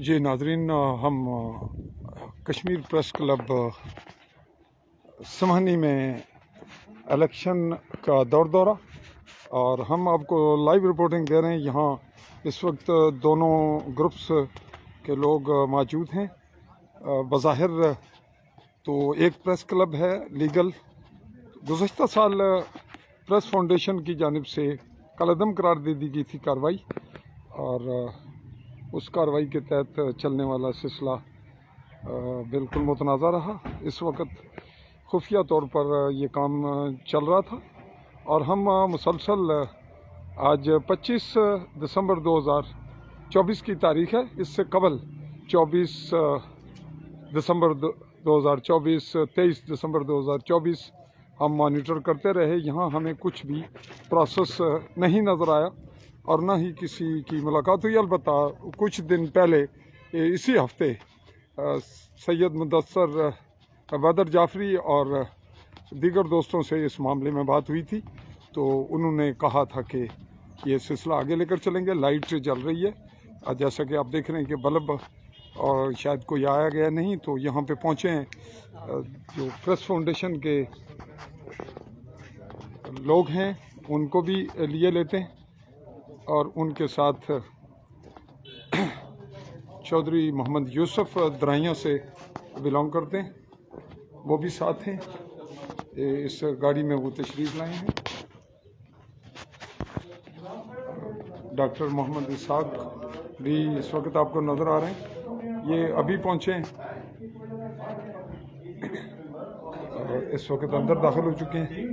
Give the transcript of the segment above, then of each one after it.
जी नाजरीन, हम Kashmir press club समानी में इलेक्शन का दौरा और हम आपको लाइव रिपोर्टिंग दे रहे हैं। यहाँ इस वक्त दोनों ग्रुप्स के लोग मौजूद हैं। बज़ाहिर तो एक प्रेस क्लब है लीगल। गुज़श्ता साल प्रेस फाउंडेशन की जानिब से कलअदम करार दे दी गई थी कार्रवाई, और उस कार्रवाई के तहत चलने वाला सिलसिला बिल्कुल मुतनाज़ा रहा। इस वक्त खुफिया तौर पर ये काम चल रहा था और हम मुसलसल आज 25 दिसंबर 2024 की तारीख़ है। इससे कबल 24 दिसंबर 2024, 23 दिसंबर 2024 हम मॉनिटर करते रहे। यहाँ हमें कुछ भी प्रोसेस नहीं नज़र आया और ना ही किसी की मुलाकात हुई। अलबत्ता कुछ दिन पहले इसी हफ्ते सैयद मुदस्सर बदर जाफरी और दीगर दोस्तों से इस मामले में बात हुई थी, तो उन्होंने कहा था कि ये सिलसिला आगे लेकर चलेंगे। लाइट जल रही है, जैसा कि आप देख रहे हैं कि बल्ब और शायद कोई आया गया नहीं, तो यहाँ पे पहुँचे हैं जो प्रेस फाउंडेशन के लोग हैं, उनको भी लिए लेते हैं और उनके साथ चौधरी मोहम्मद यूसुफ दराइयाँ से बिलोंग करते हैं, वो भी साथ हैं। इस गाड़ी में वो तशरीफ़ लाए हैं। डॉक्टर मोहम्मद इसाक भी इस वक्त आपको नज़र आ रहे हैं, ये अभी पहुँचे हैं, इस वक्त अंदर दाखिल हो चुके हैं।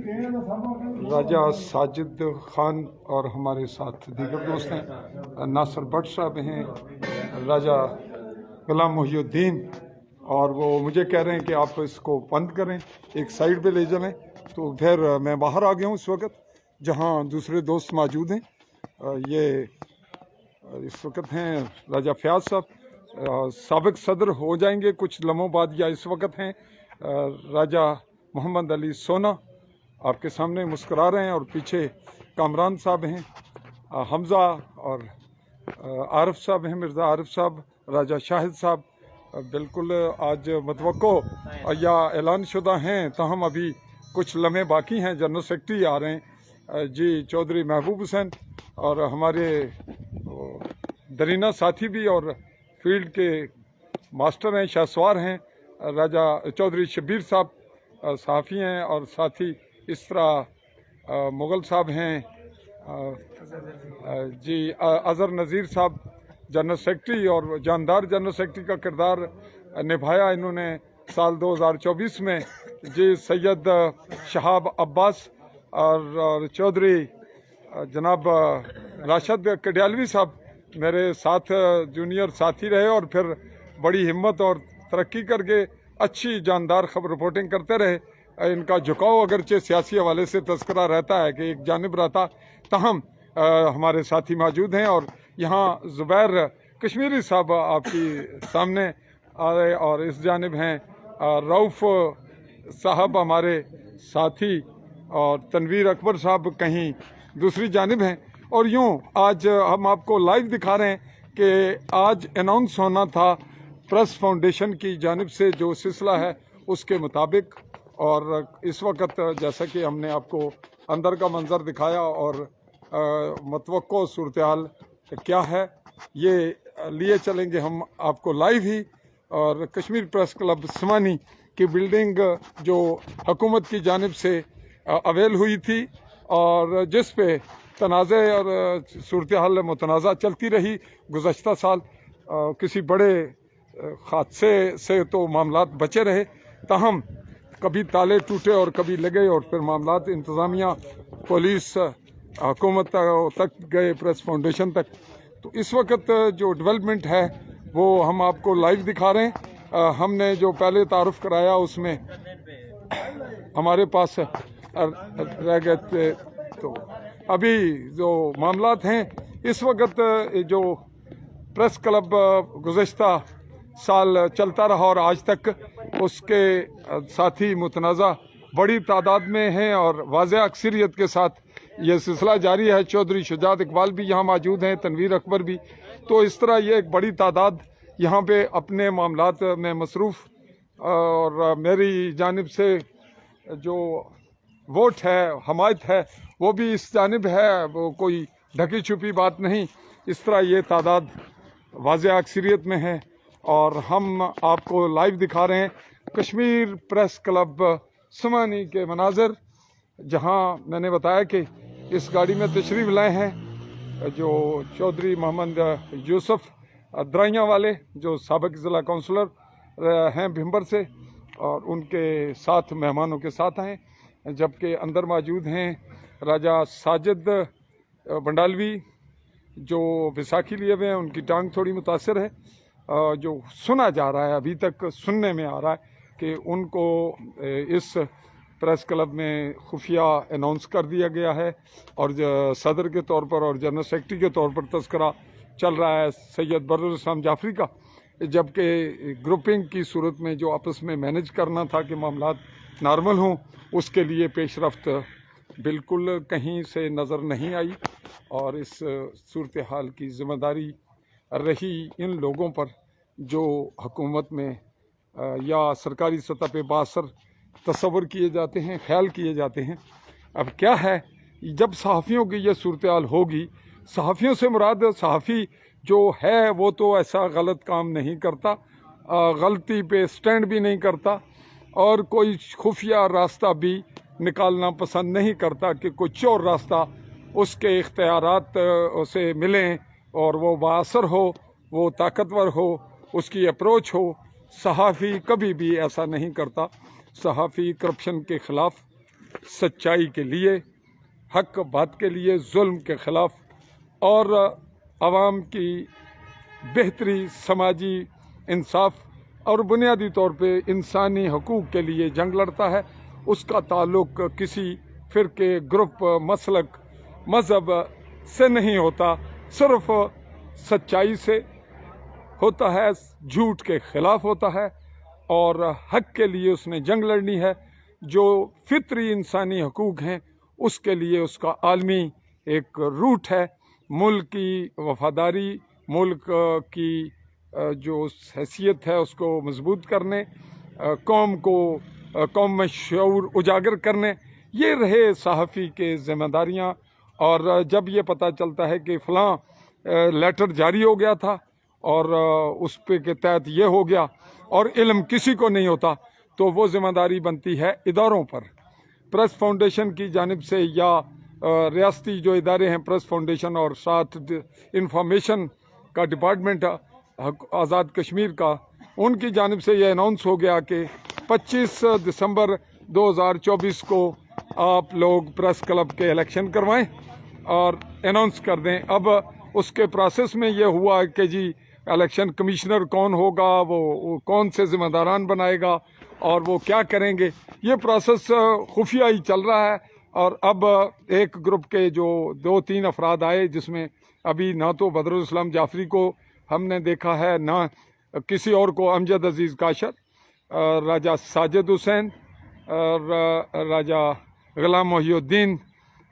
राजा साजिद खान और हमारे साथ दीगर दोस्त हैं, नासिर भट्ट साहब हैं, राजा गुलाम मोहिउद्दीन, और वो मुझे कह रहे हैं कि आप इसको बंद करें, एक साइड पे ले जाएं। तो फिर मैं बाहर आ गया हूँ इस वक्त, जहाँ दूसरे दोस्त मौजूद हैं। ये इस वक्त हैं राजा फयाज साहब, साबिक सदर हो जाएंगे कुछ लम्हों बाद, या इस वक्त हैं राजा मोहम्मद अली सोना आपके सामने मुस्करा रहे हैं, और पीछे कामरान साहब हैं, हमज़ा और आरिफ साहब हैं, मिर्ज़ा आरिफ साहब, राजा शाहिद साहब बिल्कुल आज मतवक्को या ऐलान शुदा हैं, तो हम अभी कुछ लम्हे बाकी हैं। जनरल सेक्रेटरी आ रहे हैं जी, चौधरी महबूब हुसैन, और हमारे दरीना साथी भी और फील्ड के मास्टर हैं, शाहसवार हैं, राजा चौधरी शबीर साहब सहाफ़ी हैं, और साथ ही इस तरह मुग़ल साहब हैं जी, अज़हर नज़ीर साहब जनरल सेक्रेटरी, और जानदार जनरल सेक्रेटरी का किरदार निभाया इन्होंने साल 2024 में जी। सैयद शहाब अब्बास और चौधरी जनाब राशिद कडियालवी साहब मेरे साथ जूनियर साथी रहे, और फिर बड़ी हिम्मत और तरक्की करके अच्छी जानदार खबर रिपोर्टिंग करते रहे। इनका झुकाव अगरचे सियासी हवाले से तस्करा रहता है कि एक जानिब रहता, तहम हमारे साथी मौजूद हैं। और यहाँ ज़ुबैर कश्मीरी साहब आपकी सामने आ रहे, और इस जानिब हैं रऊफ़ साहब हमारे साथी, और तनवीर अकबर साहब कहीं दूसरी जानिब हैं। और यूँ आज हम आपको लाइव दिखा रहे हैं कि आज अनाउंस होना था प्रेस फाउंडेशन की जानिब से जो सिलसिला है उसके मुताबिक, और इस वक्त जैसा कि हमने आपको अंदर का मंजर दिखाया और मतवक्को सूरत हाल क्या है, ये लिए चलेंगे हम आपको लाइव ही। और कश्मीर प्रेस क्लब समानी की बिल्डिंग जो हुकूमत की जानिब से अवेल हुई थी, और जिस पे तनाज़े और सूरत हाल मुतनाज़ा चलती रही गुज़श्ता साल, किसी बड़े हादसे से तो मामलात बचे रहे, ताहम कभी ताले टूटे और कभी लगे, और फिर मामलात इंतज़ामिया पुलिस हुकूमत तक गए, प्रेस फाउंडेशन तक। तो इस वक्त जो डेवलपमेंट है वो हम आपको लाइव दिखा रहे हैं। हमने जो पहले तारुफ कराया उसमें हमारे पास रह गए थे, तो अभी जो मामलात हैं इस वक्त, जो प्रेस क्लब गुज़श्ता साल चलता रहा और आज तक, उसके साथी मुतनाज़ा बड़ी तादाद में हैं और वाज़ेह अक्सरियत के साथ ये सिलसिला जारी है। चौधरी शुजात इकबाल भी यहाँ मौजूद हैं, तनवीर अकबर भी। तो इस तरह ये एक बड़ी तादाद यहाँ पे अपने मामलात में मसरूफ़, और मेरी जानिब से जो वोट है, हमायत है, वो भी इस जानिब है, वो कोई ढकी छुपी बात नहीं। इस तरह ये तादाद वाज़ेह अक्सरियत में है, और हम आपको लाइव दिखा रहे हैं कश्मीर प्रेस क्लब समानी के मनाज़र, जहां मैंने बताया कि इस गाड़ी में तशरीफ़ लाए हैं जो चौधरी मोहम्मद यूसुफ दराइयाँ वाले, जो साबिक़ ज़िला काउंसलर हैं भिंबर से, और उनके साथ मेहमानों के साथ आए। जबकि अंदर मौजूद हैं राजा साजिद बंडालवी, जो बैसाखी लिए हुए हैं, उनकी टांग थोड़ी मुतासर है। जो सुना जा रहा है, अभी तक सुनने में आ रहा है कि उनको इस प्रेस क्लब में खुफिया अनाउंस कर दिया गया है, और सदर के तौर पर और जनरल सेक्रेटरी के तौर पर तस्करा चल रहा है सैयद बदरुल इस्लाम जाफरी का। जबकि ग्रुपिंग की सूरत में जो आपस में मैनेज करना था कि मामलात नॉर्मल हों, उसके लिए पेशरफ्त बिल्कुल कहीं से नज़र नहीं आई, और इस सूरत हाल की ज़िम्मेदारी रही इन लोगों पर जो हुकूमत में या सरकारी सतह पे बासर तस्वर किए जाते हैं, ख्याल किए जाते हैं। अब क्या है, जब सहाफ़ियों की ये सूरत हाल होगी, सहाफ़ियों से मुराद सहाफ़ी जो है वो तो ऐसा गलत काम नहीं करता, गलती पे स्टैंड भी नहीं करता, और कोई खुफिया रास्ता भी निकालना पसंद नहीं करता कि कोई चोर रास्ता उसके इख्तियारात उसे मिलें और वो बाअसर हो, वो ताकतवर हो, उसकी अप्रोच हो। सहाफ़ी कभी भी ऐसा नहीं करता। सहाफ़ी करप्शन के ख़िलाफ़, सच्चाई के लिए, हक बात के लिए, जुल्म के ख़िलाफ़ और आवाम की बेहतरी, समाजी इंसाफ और बुनियादी तौर पे इंसानी हकूक़ के लिए जंग लड़ता है। उसका ताल्लुक़ किसी फ़िरके, ग्रुप, मसलक, मज़हब से नहीं होता, सिर्फ़ सच्चाई से होता है, झूठ के ख़िलाफ़ होता है, और हक़ के लिए उसने जंग लड़नी है। जो फितरी इंसानी हकूक़ हैं उसके लिए उसका आलमी एक रूट है। मुल्क की वफ़ादारी, मुल्क की जो हैसियत है उसको मजबूत करने, कौम में शऊर उजागर करने, ये रहे सहाफ़ी के ज़िम्मेदारियाँ। और जब ये पता चलता है कि फ़लाँ लेटर जारी हो गया था और उस पे के तहत ये हो गया और इल्म किसी को नहीं होता, तो वो ज़िम्मेदारी बनती है इदारों पर। प्रेस फाउंडेशन की जानिब से या रियासती जो इदारे हैं, प्रेस फाउंडेशन और साथ इंफॉर्मेशन का डिपार्टमेंट आज़ाद कश्मीर का, उनकी जानिब से ये अनाउंस हो गया कि 25 दिसंबर 2024 को आप लोग प्रेस क्लब के इलेक्शन करवाएं और अनाउंस कर दें। अब उसके प्रोसेस में ये हुआ कि जी इलेक्शन कमिश्नर कौन होगा, वो कौन से ज़िम्मेदारान बनाएगा और वो क्या करेंगे, ये प्रोसेस खुफिया ही चल रहा है। और अब एक ग्रुप के जो 2-3 अफराद आए, जिसमें अभी ना तो बदरुल इस्लाम जाफरी को हमने देखा है, ना किसी और को, अमजद अजीज़ काशर, राजा साजिद हुसैन और राजा ग़ुलाम मोहिउद्दीन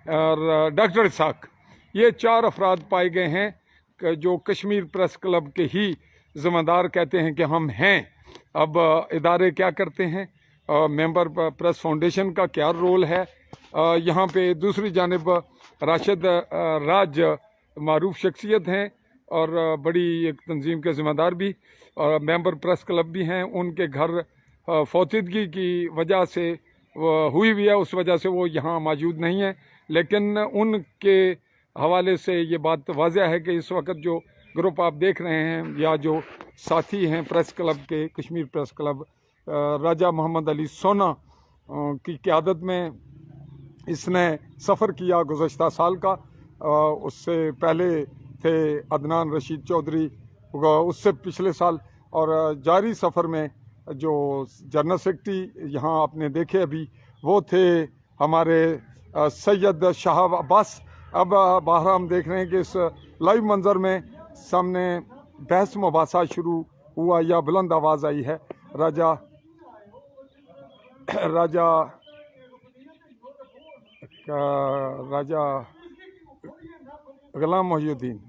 और डॉक्टर इसाक, ये 4 अफराद पाए गए हैं जो कश्मीर प्रेस क्लब के ही ज़िम्मेदार कहते हैं कि हम हैं। अब इदारे क्या करते हैं, मेंबर प्रेस फाउंडेशन का क्या रोल है, यहाँ पे दूसरी जानिब राशिद राज मारूफ शख्सियत हैं और बड़ी एक तंजीम के ज़िम्मेदार भी और मेंबर प्रेस क्लब भी हैं। उनके घर फौतदगी की वजह से हुई है, उस वजह से वो यहाँ मौजूद नहीं है, लेकिन उनके हवाले से ये बात वाज़ह है कि इस वक्त जो ग्रुप आप देख रहे हैं या जो साथी हैं प्रेस क्लब के, कश्मीर प्रेस क्लब, राजा मोहम्मद अली सोना की क़यादत में इसने सफ़र किया गुज़श्ता साल का। उससे पहले थे अदनान रशीद चौधरी, उससे पिछले साल, और जारी सफ़र में जो जनरल सेक्रेटरी यहाँ आपने देखे अभी, वो थे हमारे सैयद शहाब अब्बास। अब बाहर हम देख रहे हैं कि इस लाइव मंज़र में सामने बहस मुबासा शुरू हुआ या बुलंद आवाज़ आई है। राजा ग़ुलाम मोहिउद्दीन